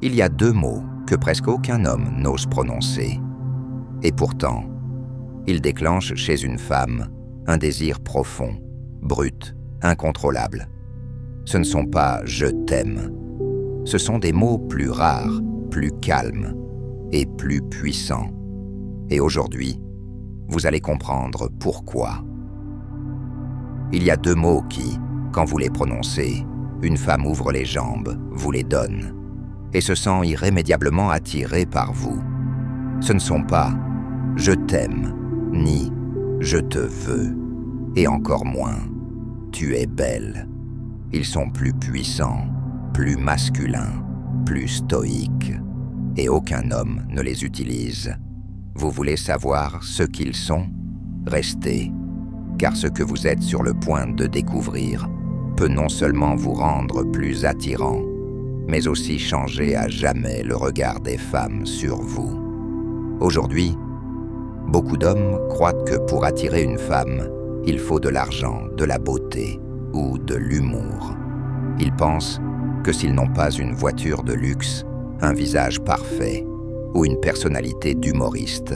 Il y a deux mots que presque aucun homme n'ose prononcer. Et pourtant, ils déclenchent chez une femme un désir profond, brut, incontrôlable. Ce ne sont pas « je t'aime ». Ce sont des mots plus rares, plus calmes et plus puissants. Et aujourd'hui, vous allez comprendre pourquoi. Il y a deux mots qui, quand vous les prononcez, une femme ouvre les jambes, vous les donne, et se sent irrémédiablement attirée par vous. Ce ne sont pas « je t'aime » ni « je te veux » et encore moins « tu es belle ». Ils sont plus puissants, plus masculins, plus stoïques, et aucun homme ne les utilise. Vous voulez savoir ce qu'ils sont? Restez, car ce que vous êtes sur le point de découvrir peut non seulement vous rendre plus attirant, mais aussi changer à jamais le regard des femmes sur vous. Aujourd'hui, beaucoup d'hommes croient que pour attirer une femme, il faut de l'argent, de la beauté ou de l'humour. Ils pensent que s'ils n'ont pas une voiture de luxe, un visage parfait ou une personnalité d'humoriste,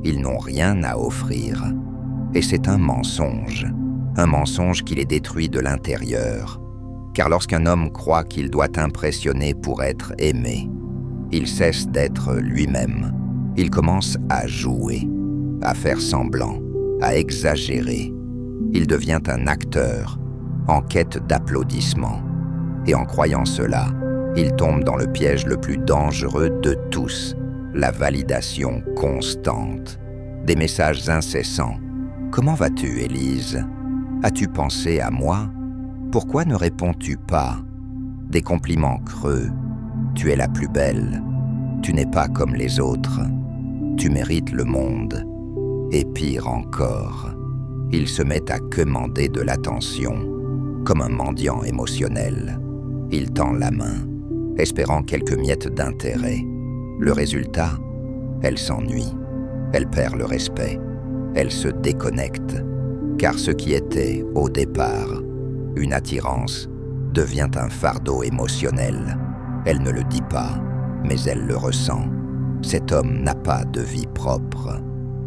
ils n'ont rien à offrir. Et c'est un mensonge qui les détruit de l'intérieur. Car lorsqu'un homme croit qu'il doit impressionner pour être aimé, il cesse d'être lui-même. Il commence à jouer, à faire semblant, à exagérer. Il devient un acteur, en quête d'applaudissements. Et en croyant cela, il tombe dans le piège le plus dangereux de tous, la validation constante. Des messages incessants. « Comment vas-tu, Élise? As-tu pensé à moi? Pourquoi ne réponds-tu pas ?» Des compliments creux. « Tu es la plus belle. Tu n'es pas comme les autres. Tu mérites le monde. » Et pire encore, il se met à quemander de l'attention, comme un mendiant émotionnel. Il tend la main, espérant quelques miettes d'intérêt. Le résultat, elle s'ennuie, elle perd le respect, elle se déconnecte, car ce qui était, au départ, une attirance, devient un fardeau émotionnel. Elle ne le dit pas, mais elle le ressent. Cet homme n'a pas de vie propre.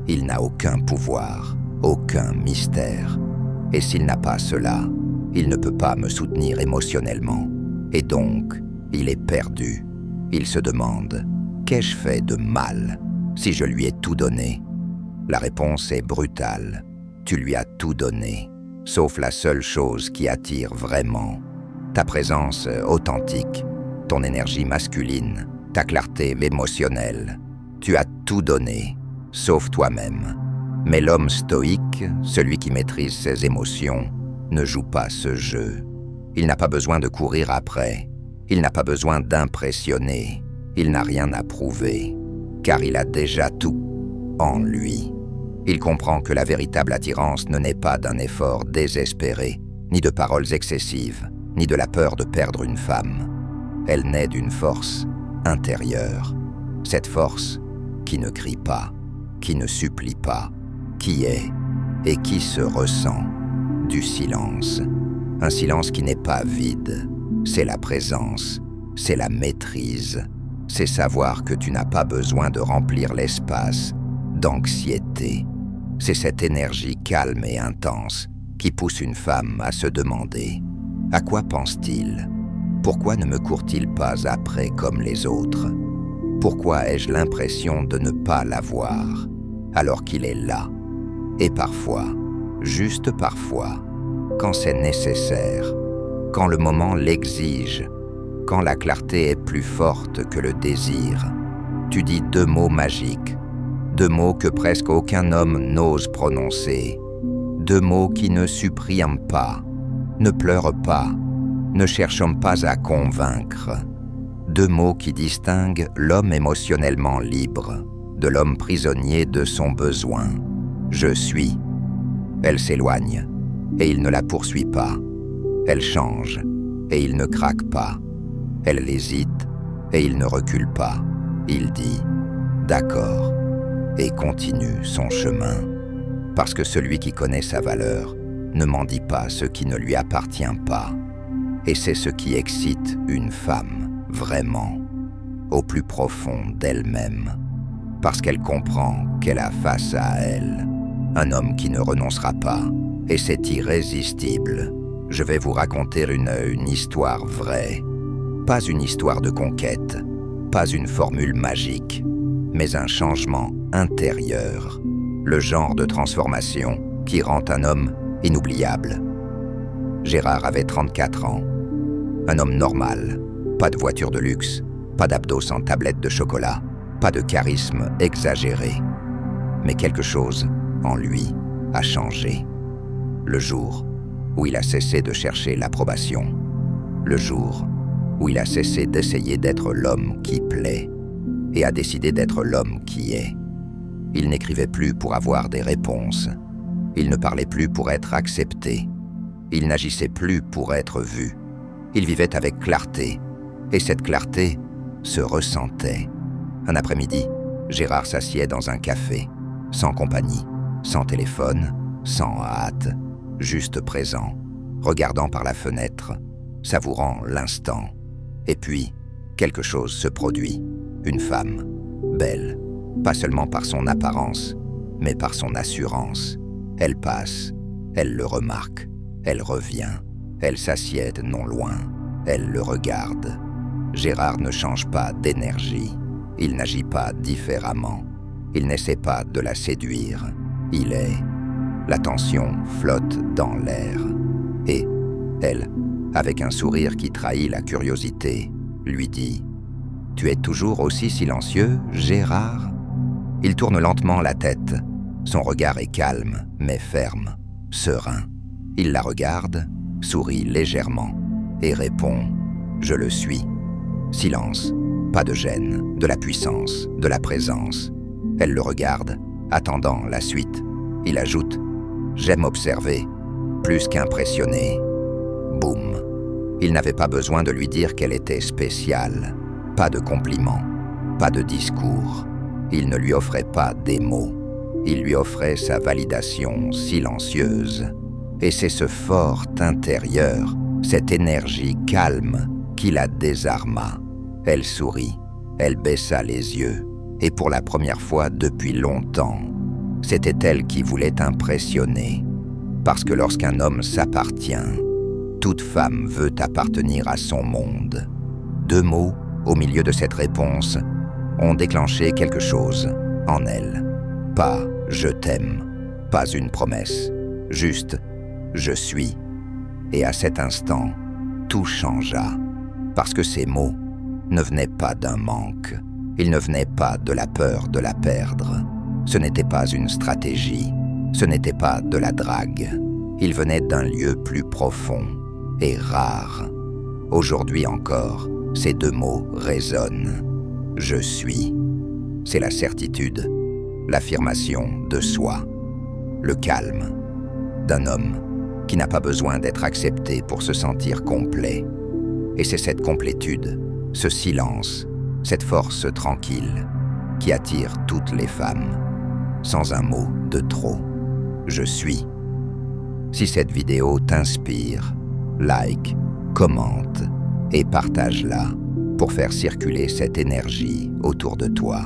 Il n'a aucun pouvoir, aucun mystère. Et s'il n'a pas cela, il ne peut pas me soutenir émotionnellement. Et donc, il est perdu. Il se demande « Qu'ai-je fait de mal si je lui ai tout donné ?» La réponse est brutale. Tu lui as tout donné, sauf la seule chose qui attire vraiment. Ta présence authentique, ton énergie masculine, ta clarté émotionnelle. Tu as tout donné, sauf toi-même. Mais l'homme stoïque, celui qui maîtrise ses émotions, ne joue pas ce jeu. Il n'a pas besoin de courir après. Il n'a pas besoin d'impressionner. Il n'a rien à prouver, car il a déjà tout en lui. Il comprend que la véritable attirance ne naît pas d'un effort désespéré, ni de paroles excessives, ni de la peur de perdre une femme. Elle naît d'une force intérieure. Cette force qui ne crie pas, qui ne supplie pas, qui est et qui se ressent. Du silence. Un silence qui n'est pas vide. C'est la présence, c'est la maîtrise. C'est savoir que tu n'as pas besoin de remplir l'espace d'anxiété. C'est cette énergie calme et intense qui pousse une femme à se demander « À quoi pense-t-il? Pourquoi ne me court-il pas après comme les autres? Pourquoi ai-je l'impression de ne pas l'avoir alors qu'il est là? » Et parfois, juste parfois, quand c'est nécessaire, quand le moment l'exige, quand la clarté est plus forte que le désir, tu dis deux mots magiques, deux mots que presque aucun homme n'ose prononcer, deux mots qui ne supplient pas, ne pleurent pas, ne cherchent pas à convaincre, deux mots qui distinguent l'homme émotionnellement libre de l'homme prisonnier de son besoin. Je suis. Elle s'éloigne, et il ne la poursuit pas. Elle change, et il ne craque pas. Elle hésite, et il ne recule pas. Il dit « d'accord » et continue son chemin. Parce que celui qui connaît sa valeur ne mendie pas ce qui ne lui appartient pas. Et c'est ce qui excite une femme, vraiment. au plus profond d'elle-même, parce qu'elle comprend qu'elle a face à elle un homme qui ne renoncera pas, et c'est irrésistible. Je vais vous raconter une histoire vraie, pas une histoire de conquête, pas une formule magique, mais un changement intérieur, le genre de transformation qui rend un homme inoubliable. Gérard avait 34 ans, un homme normal, pas de voiture de luxe, pas d'abdos sans tablette de chocolat, pas de charisme exagéré. Mais quelque chose, en lui, a changé. Le jour où il a cessé de chercher l'approbation. Le jour où il a cessé d'essayer d'être l'homme qui plaît et a décidé d'être l'homme qui est. Il n'écrivait plus pour avoir des réponses. Il ne parlait plus pour être accepté. Il n'agissait plus pour être vu. Il vivait avec clarté, et cette clarté se ressentait. Un après-midi, Gérard s'assied dans un café, sans compagnie, sans téléphone, sans hâte, juste présent, regardant par la fenêtre, savourant l'instant. Et puis, quelque chose se produit. Une femme, belle, pas seulement par son apparence, mais par son assurance. Elle passe, elle le remarque, elle revient, elle s'assied non loin, elle le regarde. Gérard ne change pas d'énergie, il n'agit pas différemment, il n'essaie pas de la séduire, il est. L'attention flotte dans l'air. Et elle, avec un sourire qui trahit la curiosité, lui dit « Tu es toujours aussi silencieux, Gérard ?» Il tourne lentement la tête. Son regard est calme, mais ferme, serein. Il la regarde, sourit légèrement et répond « Je le suis ». Silence, pas de gêne, de la puissance, de la présence. Elle le regarde, attendant la suite. Il ajoute « J'aime observer, plus qu'impressionner ». Boum. Il n'avait pas besoin de lui dire qu'elle était spéciale. Pas de compliments, pas de discours. Il ne lui offrait pas des mots. Il lui offrait sa validation silencieuse. Et c'est ce fort intérieur, cette énergie calme qui la désarma. Elle sourit, elle baissa les yeux. Et pour la première fois depuis longtemps, c'était elle qui voulait impressionner. Parce que lorsqu'un homme s'appartient, toute femme veut appartenir à son monde. 2 mots, au milieu de cette réponse, ont déclenché quelque chose en elle. Pas « je t'aime », pas une promesse, juste « je suis ». Et à cet instant, tout changea. Parce que ces mots ne venaient pas d'un manque. Ils ne venaient pas de la peur de la perdre. Ce n'était pas une stratégie. Ce n'était pas de la drague. Ils venaient d'un lieu plus profond et rare. Aujourd'hui encore, ces 2 mots résonnent. Je suis. C'est la certitude, l'affirmation de soi, le calme d'un homme qui n'a pas besoin d'être accepté pour se sentir complet. Et c'est cette complétude, ce silence, cette force tranquille qui attire toutes les femmes, sans un mot de trop. Je suis. Si cette vidéo t'inspire, like, commente et partage-la pour faire circuler cette énergie autour de toi.